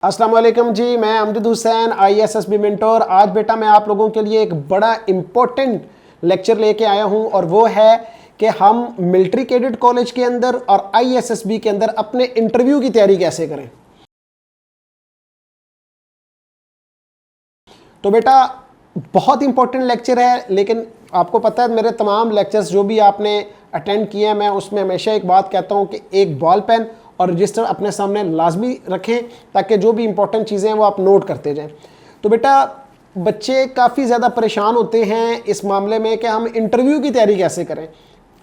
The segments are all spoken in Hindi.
अस्सलाम वालेकुम जी, मैं अमजद हुसैन ISSB मेंटोर। आज बेटा मैं आप लोगों के लिए एक बड़ा इम्पोर्टेंट लेक्चर लेके आया हूं और वो है कि हम मिलिट्री कैडेट कॉलेज के अंदर और ISSB के अंदर अपने इंटरव्यू की तैयारी कैसे करें। तो बेटा बहुत इंपॉर्टेंट लेक्चर है, लेकिन आपको पता है मेरे तमाम लेक्चर्स जो भी आपने अटेंड किए हैं, मैं उसमें हमेशा एक बात कहता हूं कि एक बॉल पेन और रजिस्टर अपने सामने लाजमी रखें ताकि जो भी इंपॉर्टेंट चीज़ें हैं वो आप नोट करते जाएं। तो बेटा बच्चे काफ़ी ज़्यादा परेशान होते हैं इस मामले में कि हम इंटरव्यू की तैयारी कैसे करें।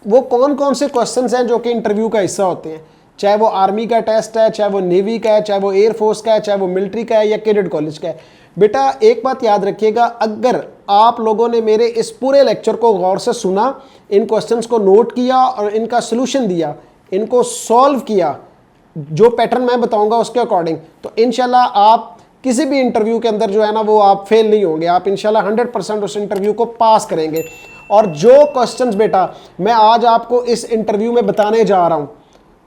वो कौन कौन से क्वेश्चंस हैं जो कि इंटरव्यू का हिस्सा होते हैं, चाहे वो आर्मी का टेस्ट है, चाहे वो नेवी का है, चाहे वो एयरफोर्स का है, चाहे वो मिलिट्री का है या कैडेट कॉलेज का है। बेटा एक बात याद रखिएगा, अगर आप लोगों ने मेरे इस पूरे लेक्चर को गौर से सुना, इन क्वेश्चंस को नोट किया और इनका सोल्यूशन दिया, इनको सॉल्व किया जो पैटर्न मैं बताऊंगा उसके अकॉर्डिंग, तो इंशाल्लाह आप किसी भी इंटरव्यू के अंदर जो है ना वो आप फेल नहीं होंगे। आप इंशाल्लाह 100% उस इंटरव्यू को पास करेंगे। और जो क्वेश्चंस बेटा मैं आज आपको इस इंटरव्यू में बताने जा रहा हूं,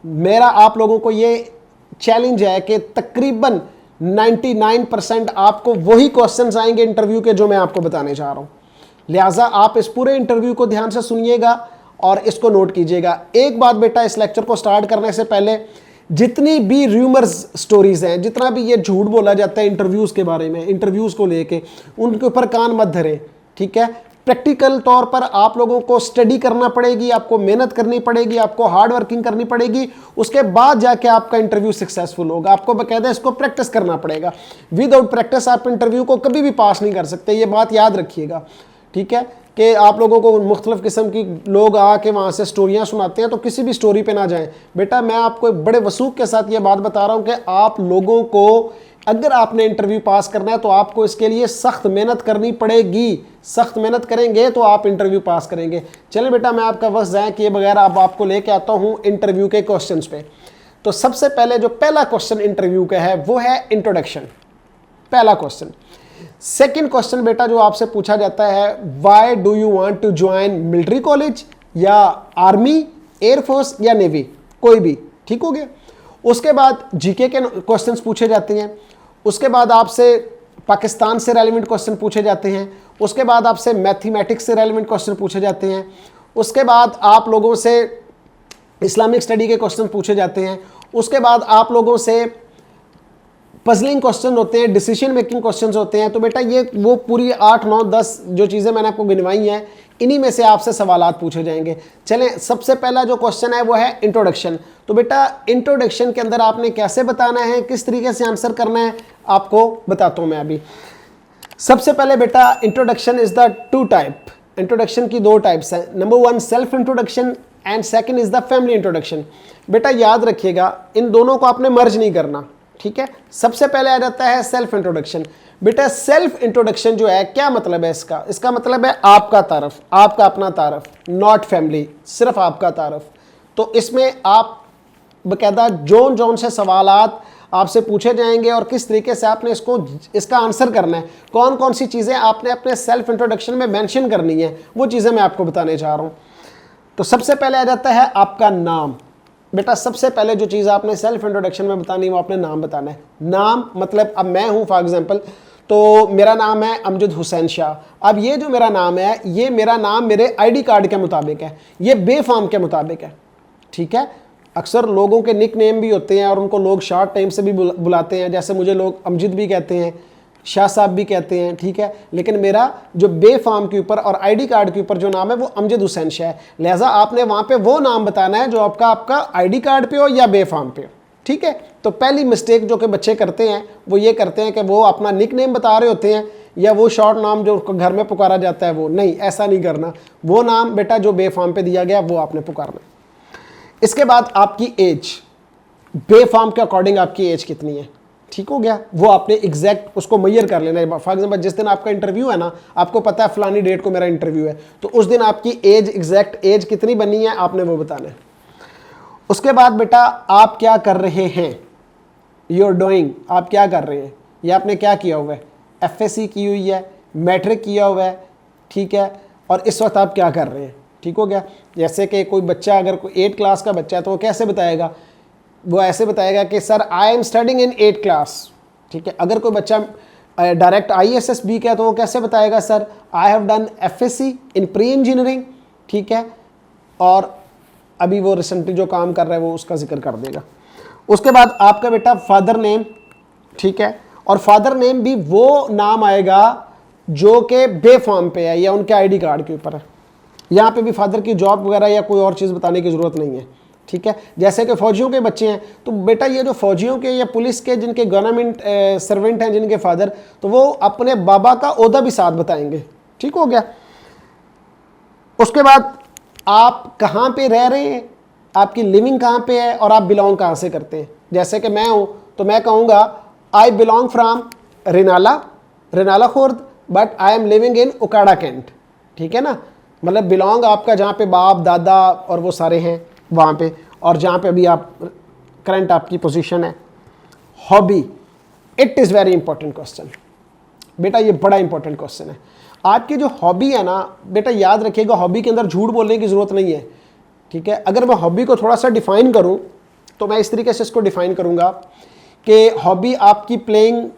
मेरा आप लोगों को ये चैलेंज है कि तकरीबन 99% आपको वही क्वेश्चंस आएंगे इंटरव्यू के जो मैं आपको बताने जा रहा हूं। लिहाजा आप इस पूरे इंटरव्यू को ध्यान से सुनिएगा और इसको नोट कीजिएगा। एक बात बेटा, इस लेक्चर को स्टार्ट करने से पहले जितनी भी रूमर्स स्टोरीज हैं, जितना भी ये झूठ बोला जाता है इंटरव्यूज़ के बारे में, इंटरव्यूज़ को लेके, उनके ऊपर कान मत धरें, ठीक है। प्रैक्टिकल तौर पर आप लोगों को स्टडी करना पड़ेगी, आपको मेहनत करनी पड़ेगी, आपको हार्ड वर्किंग करनी पड़ेगी, उसके बाद जाके आपका इंटरव्यू सक्सेसफुल होगा। आपको बाकायदा इसको प्रैक्टिस करना पड़ेगा। विदाउट प्रैक्टिस आप इंटरव्यू को कभी भी पास नहीं कर सकते, ये बात याद रखिएगा, ठीक है। कि आप लोगों को मुख्तलिफ किस्म की लोग आके वहाँ से स्टोरियाँ सुनाते हैं, तो किसी भी स्टोरी पे ना जाएं। बेटा मैं आपको बड़े वसूख के साथ ये बात बता रहा हूँ कि आप लोगों को अगर आपने इंटरव्यू पास करना है तो आपको इसके लिए सख्त मेहनत करनी पड़ेगी। सख्त मेहनत करेंगे तो आप इंटरव्यू पास करेंगे। चलें बेटा मैं आपका वक्त ज़ाया किए बगैर अब आपको लेके आता हूँ इंटरव्यू के क्वेश्चन पे। तो सबसे पहले जो पहला क्वेश्चन इंटरव्यू का है वो है इंट्रोडक्शन, पहला क्वेश्चन। सेकेंड क्वेश्चन बेटा जो आपसे पूछा जाता है, why do you want to join military college या आर्मी, एयरफोर्स या नेवी, कोई भी, ठीक हो गया। उसके बाद जीके के क्वेश्चंस पूछे जाते हैं। उसके बाद आपसे पाकिस्तान से रेलिवेंट क्वेश्चन पूछे जाते हैं। उसके बाद आपसे मैथमेटिक्स से रेलिवेंट क्वेश्चन पूछे जाते हैं। उसके बाद आप लोगों से इस्लामिक स्टडी के क्वेश्चन पूछे जाते हैं। उसके बाद आप लोगों से पजलिंग क्वेश्चन होते हैं, डिसीजन मेकिंग क्वेश्चंस होते हैं। तो बेटा ये वो पूरी 8, 9, 10 जो चीज़ें मैंने आपको गिनवाई हैं, इन्हीं में से आपसे सवालात पूछे जाएंगे। चलें सबसे पहला जो क्वेश्चन है वो है इंट्रोडक्शन। तो बेटा इंट्रोडक्शन के अंदर आपने कैसे बताना है, किस तरीके से आंसर करना है, आपको बताता हूँ मैं अभी। सबसे पहले बेटा introduction is the 2 type. Introduction की 2 टाइप्स हैं। Number 1 self introduction and second is the family introduction. बेटा याद रखिएगा इन दोनों को आपने मर्ज नहीं करना, ठीक है। सबसे पहले आ जाता है सेल्फ इंट्रोडक्शन। बेटा सेल्फ इंट्रोडक्शन जो है क्या मतलब है इसका? इसका मतलब है आपका तारफ, आपका अपना तारफ, नॉट फैमिली, सिर्फ आपका तारफ। तो इसमें आप बकायदा जोन जोन से सवालात आपसे पूछे जाएंगे और किस तरीके से आपने इसका आंसर करना है, कौन कौन सी चीज़ें आपने अपने सेल्फ इंट्रोडक्शन में मेंशन करनी है, वो चीज़ें मैं आपको बताने जा रहा हूँ। तो सबसे पहले आ जाता है आपका नाम। बेटा सबसे पहले जो चीज़ आपने सेल्फ इंट्रोडक्शन में बतानी है वो आपने नाम बताना है। नाम मतलब अब मैं हूँ फॉर एग्जांपल, तो मेरा नाम है अमजद हुसैन शाह। अब ये जो मेरा नाम है, ये मेरा नाम मेरे आईडी कार्ड के मुताबिक है, ये बेफाम के मुताबिक है, ठीक है। अक्सर लोगों के निक नेम भी होते हैं और उनको लोग शॉर्ट टाइम से भी बुलाते हैं, जैसे मुझे लोग अमजद भी कहते हैं, शाह साहब भी कहते हैं, ठीक है। लेकिन मेरा जो बेफाम के ऊपर और आईडी कार्ड के ऊपर जो नाम है वो अमजद हुसैन शाह है। लिहाजा आपने वहाँ पे वो नाम बताना है जो आपका आईडी कार्ड पे हो या बेफाम पे हो, ठीक है। तो पहली मिस्टेक जो कि बच्चे करते हैं वो ये करते हैं कि वो अपना निक नेम बता रहे होते हैं या वो शॉर्ट नाम जो घर में पुकारा जाता है वो नहीं, ऐसा नहीं करना। वो नाम बेटा जो बेफाम पे दिया गया वो आपने पुकारना। इसके बाद आपकी एज, बेफाम के अकॉर्डिंग आपकी एज कितनी है, ठीक हो गया। वो आपने एग्जैक्ट उसको मैयर कर लेना है। फॉर एग्जांपल जिस दिन आपका इंटरव्यू है ना, आपको पता है फलानी डेट को मेरा इंटरव्यू है, तो उस दिन आपकी एज, एग्जैक्ट एज कितनी बनी है आपने वो बताना है। उसके बाद बेटा आप क्या कर रहे हैं, यूर डूइंग, आप क्या कर रहे हैं, ये आपने क्या किया हुआ है, FSC की हुई है, मैट्रिक किया हुआ है, ठीक है, और इस वक्त आप क्या कर रहे हैं, ठीक हो गया। जैसे कि कोई बच्चा अगर कोई 8 क्लास का बच्चा है तो वो कैसे बताएगा, वो ऐसे बताएगा कि sir I am studying in 8 class, ठीक है। अगर कोई बच्चा डायरेक्ट ISSB का है तो वो कैसे बताएगा, sir I have done FSc in pre engineering, ठीक है, और अभी वो रिसेंटली जो काम कर रहा है वो उसका जिक्र कर देगा। उसके बाद आपका बेटा फादर नेम, ठीक है, और फादर नेम भी वो नाम आएगा जो कि बे फॉर्म पे है या उनके ID कार्ड के ऊपर है। यहाँ पे भी फादर की जॉब वगैरह या कोई और चीज़ बताने की ज़रूरत नहीं है, ठीक है। जैसे कि फ़ौजियों के बच्चे हैं तो बेटा ये जो फ़ौजियों के या पुलिस के जिनके गवर्नमेंट सर्वेंट हैं जिनके फादर, तो वो अपने बाबा का ओहदा भी साथ बताएंगे, ठीक हो गया। उसके बाद आप कहाँ पे रह रहे हैं, आपकी लिविंग कहाँ पे है और आप बिलोंग कहाँ से करते हैं। जैसे कि मैं हूँ तो मैं कहूँगा I belong from Renala Khurd but I am living in Okara cantt, ठीक है ना। मतलब बिलोंग आपका जहाँ पे बाप दादा और वो सारे हैं वहाँ पे, और जहाँ पे अभी आप करंट आपकी पोजीशन है। Hobby, it is very important question बेटा, ये बड़ा इंपॉर्टेंट क्वेश्चन है। आपकी जो हॉबी है ना बेटा, याद रखिएगा हॉबी के अंदर झूठ बोलने की ज़रूरत नहीं है, ठीक है। अगर मैं हॉबी को थोड़ा सा डिफ़ाइन करूँ तो मैं इस तरीके से इसको डिफ़ाइन करूँगा कि हॉबी आपकी प्लेइंग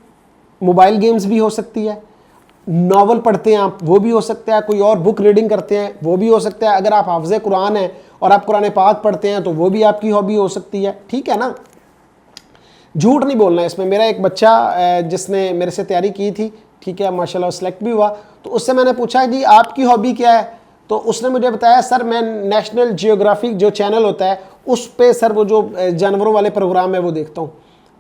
मोबाइल गेम्स भी हो सकती है, नॉवल पढ़ते हैं आप वो भी हो सकता है, कोई और बुक रीडिंग करते हैं वो भी हो सकता है, अगर आप हाफ़िज़ कुरान हैं और आप कुरान पाक पढ़ते हैं तो वो भी आपकी हॉबी हो सकती है, ठीक है ना। झूठ नहीं बोलना है इसमें। मेरा एक बच्चा जिसने मेरे से तैयारी की थी, ठीक है, माशाल्लाह सेलेक्ट भी हुआ, तो उससे मैंने पूछा जी आपकी हॉबी क्या है, तो उसने मुझे बताया सर मैं नेशनल जियोग्राफिक जो चैनल होता है उस पे सर वो जो जानवरों वाले प्रोग्राम है वो देखता हूँ,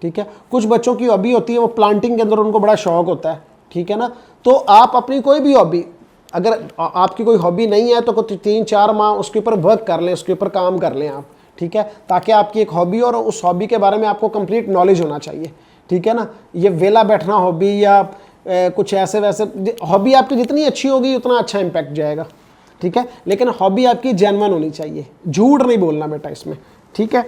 ठीक है। कुछ बच्चों की हॉबी होती है वो प्लांटिंग के अंदर उनको बड़ा शौक होता है, ठीक है ना। तो आप अपनी कोई भी हॉबी, अगर आपकी कोई हॉबी नहीं है तो 3-4 माह उसके ऊपर वर्क कर लें, उसके ऊपर काम कर लें आप, ठीक है, ताकि आपकी एक हॉबी और उस हॉबी के बारे में आपको कंप्लीट नॉलेज होना चाहिए, ठीक है ना। ये वेला बैठना हॉबी या कुछ ऐसे वैसे, हॉबी आपकी जितनी अच्छी होगी उतना अच्छा इम्पैक्ट जाएगा, ठीक है, लेकिन हॉबी आपकी जेन्युइन होनी चाहिए, झूठ नहीं बोलना बेटा इसमें, ठीक है।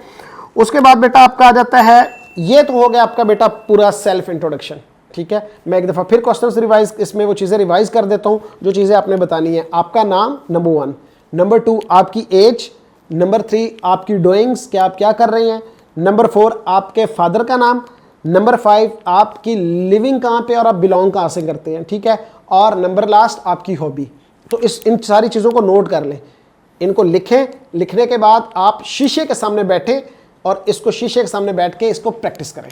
उसके बाद बेटा आपका आ जाता है, ये तो हो गया आपका बेटा पूरा सेल्फ इंट्रोडक्शन, ठीक है। मैं एक दफ़ा फिर क्वेश्चन रिवाइज, इसमें वो चीज़ें रिवाइज कर देता हूँ जो चीज़ें आपने बतानी है। आपका नाम नंबर 1, नंबर 2 आपकी एज, नंबर 3 आपकी डूइंग्स, क्या आप क्या कर रहे हैं, नंबर 4 आपके फादर का नाम, नंबर 5 आपकी लिविंग कहाँ पे और आप बिलोंग कहाँ से करते हैं, ठीक है, और नंबर लास्ट आपकी हॉबी। तो इन सारी चीज़ों को नोट कर लें, इनको लिखें, लिखने के बाद आप शीशे के सामने बैठें और इसको शीशे के सामने बैठ के इसको प्रैक्टिस करें,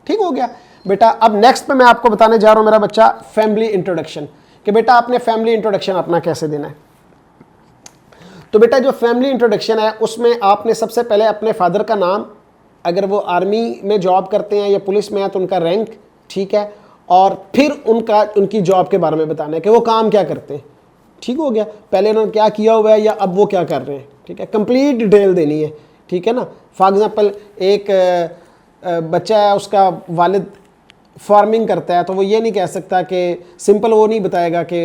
ठीक हो गया बेटा। अब नेक्स्ट पे मैं आपको बताने जा रहा हूँ मेरा बच्चा फैमिली इंट्रोडक्शन, कि बेटा आपने फैमिली इंट्रोडक्शन अपना कैसे देना है। तो बेटा जो फैमिली इंट्रोडक्शन है उसमें आपने सबसे पहले अपने फादर का नाम, अगर वो आर्मी में जॉब करते हैं या पुलिस में है तो उनका रैंक, ठीक है, और फिर उनकी जॉब के बारे में बताना है कि वो काम क्या करते हैं, ठीक हो गया। पहले उन्होंने क्या किया हुआ है या अब वो क्या कर रहे हैं, ठीक है, कंप्लीट डिटेल देनी है, ठीक है ना। फॉर एग्जांपल एक बच्चा है उसका वालिद फार्मिंग करता है तो वो ये नहीं कह सकता कि सिंपल वो नहीं बताएगा कि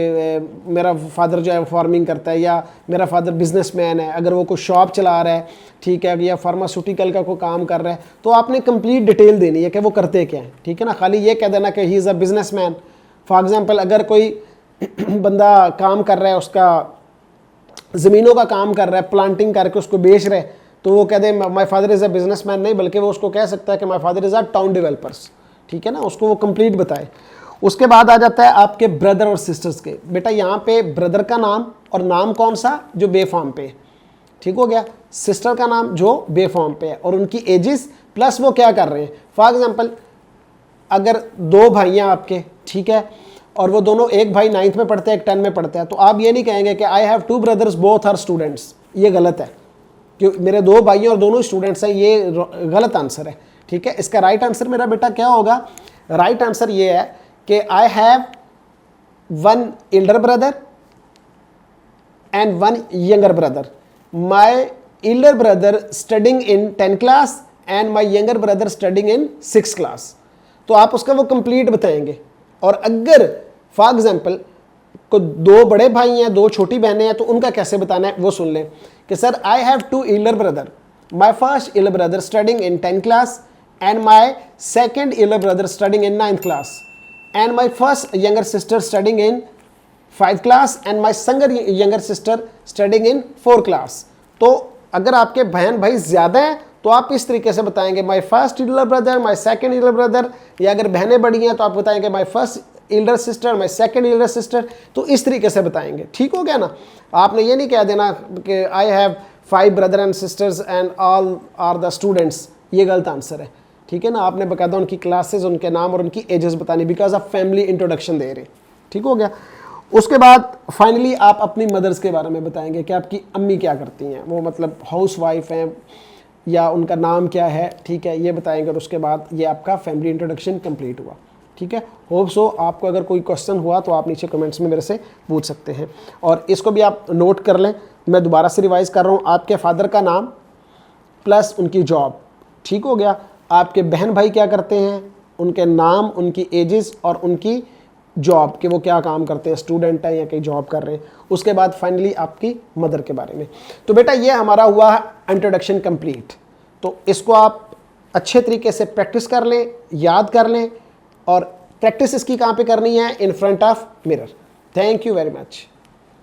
मेरा फादर जो है फार्मिंग करता है या मेरा फादर बिजनेसमैन है। अगर वो कोई शॉप चला रहा है, ठीक है, या फार्मास्यूटिकल का कोई काम कर रहा है तो आपने कंप्लीट डिटेल देनी है कि वो करते क्या हैं, ठीक है ना। खाली ये कह देना कि he is a businessman. For example अगर कोई बंदा काम कर रहा है, उसका ज़मीनों का काम कर रहा है, प्लांटिंग करके उसको बेच रहा है, तो वो कह दे my father is a businessman, नहीं, बल्कि वो उसको कह सकता है कि my father is a town developers, ठीक है ना, उसको वो कंप्लीट बताए। उसके बाद आ जाता है आपके ब्रदर और सिस्टर्स के। बेटा यहाँ पे ब्रदर का नाम, और नाम कौन सा, जो बे फॉर्म पे है, ठीक हो गया। सिस्टर का नाम जो बे फॉर्म पे है, और उनकी एजेस प्लस वो क्या कर रहे हैं। फॉर एग्जांपल अगर 2 भाई हैं आपके, ठीक है, और वो दोनों, एक भाई 9th में पढ़ते हैं, एक 10 में पढ़ते हैं, तो आप ये नहीं कहेंगे कि I have 2 brothers both are students, ये गलत है, कि मेरे 2 भाई हैं और दोनों स्टूडेंट्स हैं, ये गलत आंसर है, ठीक है। इसका राइट आंसर मेरा बेटा क्या होगा, राइट आंसर ये है कि I have 1 Elder brother and 1 younger brother, my Elder brother studying in 10th class and my younger brother studying in 6th class. तो आप उसका वो कंप्लीट बताएंगे। और अगर फॉर एग्जांपल को 2 बड़े भाई हैं, 2 छोटी बहनें हैं, तो उनका कैसे बताना है वो सुन लें कि sir I have 2 Elder brother, my first Elder brother studying in 10th class and my second elder brother studying in 9th class and my first younger sister studying in 5th class and my younger sister studying in 4th class। तो अगर आपके बहन भाई ज़्यादा हैं तो आप इस तरीके से बताएंगे my first elder brother, my second elder brother, या अगर बहनें बड़ी हैं तो आप बताएंगे my first elder sister, my second elder sister. तो इस तरीके से बताएंगे, ठीक हो गया ना। आपने ये नहीं कह देना कि I have 5 brother and sisters and all are the students, ये गलत आंसर है, ठीक है ना। आपने बकायदा उनकी क्लासेस, उनके नाम और उनकी एजेस बतानी, बिकॉज आप फैमिली इंट्रोडक्शन दे रहे हैं, ठीक हो गया। उसके बाद फाइनली आप अपनी मदर्स के बारे में बताएंगे कि आपकी अम्मी क्या करती हैं, वो मतलब हाउस वाइफ हैं या उनका नाम क्या है, ठीक है, ये बताएंगे। और उसके बाद ये आपका फैमिली इंट्रोडक्शन कंप्लीट हुआ, ठीक है। होप सो आपको अगर कोई क्वेश्चन हुआ तो आप नीचे कमेंट्स में मेरे से पूछ सकते हैं, और इसको भी आप नोट कर लें। मैं दोबारा से रिवाइज कर रहा हूँ, आपके फादर का नाम प्लस उनकी जॉब, ठीक हो गया। आपके बहन भाई क्या करते हैं, उनके नाम, उनकी एजेस और उनकी जॉब, कि वो क्या काम करते हैं, स्टूडेंट है या कहीं जॉब कर रहे हैं। उसके बाद फाइनली आपकी मदर के बारे में। तो बेटा ये हमारा हुआ इंट्रोडक्शन कंप्लीट। तो इसको आप अच्छे तरीके से प्रैक्टिस कर लें, याद कर लें, और प्रैक्टिस इसकी कहाँ पे करनी है, in front of mirror. Thank you very much.